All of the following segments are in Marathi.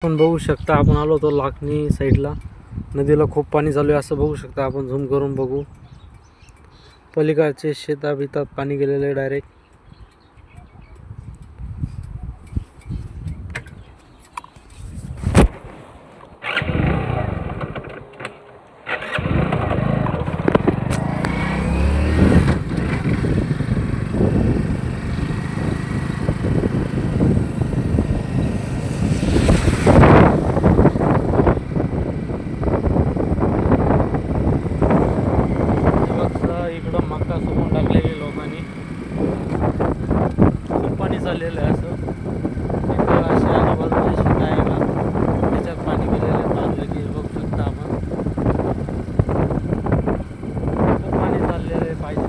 आपण बघू शकता, आपण आलो होतो लाखनी साईडला. नदीला खूप पाणी चालू आहे असं बघू शकता. आपण झूम करून बघू. पलीकडचे शेताबितात पाणी गेलेलं आहे डायरेक्ट. इकडं मका सोडून टाकलेले लोकांनी. खूप पाणी चाललेलं आहे असं. इकडं असे आजूबाजूचे शेत आहे का त्याच्यात पाणी गेलेलं आहे. मारलं की बघू शकता आपण. खूप पाणी चाललेलं आहे पाहिजे.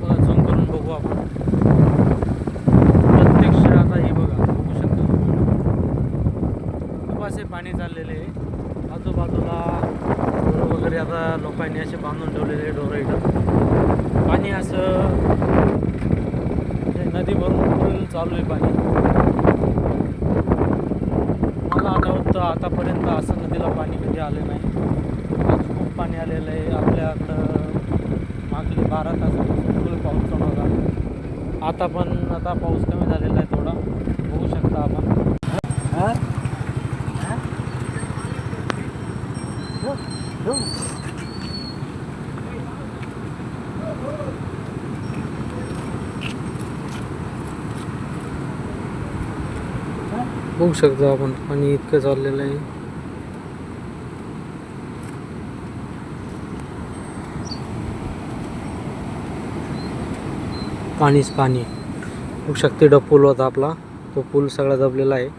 बघा झूम करून बघू आपण. प्रत्यक्ष आता हे बघा बघू शकता. खूप असे पाणी चाललेले आहे. आजूबाजूला ढोरं वगैरे आता लोकांनी असे बांधून ठेवलेले ढोरं. इथं पाणी असं नदी भरून फुल चालू आहे पाणी. मला आठवतं आतापर्यंत असं नदीला पाणी कधी आलं नाही. आज खूप पाणी आलेलं आहे. आपल्याकडं मागले 12 तासापासून फुल पाऊस चालू होता. आता पाऊस कमी झालेला आहे थोडा. बघू शकता आपण. बघू शकता आपण पाणी इतकं चाललेलं आहे. पाणीच पाणी. बघू शकते पूल होता आपला. तो पूल सगळा दबलेला आहे.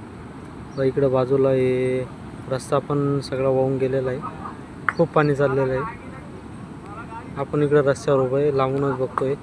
इकडं बाजूला हे रस्ता पण सगळा वाहून गेलेला आहे. खूप पाणी चाललेलं आहे. आपण इकडं रस्त्यावर उभं आहे, लांबूनच बघतोय.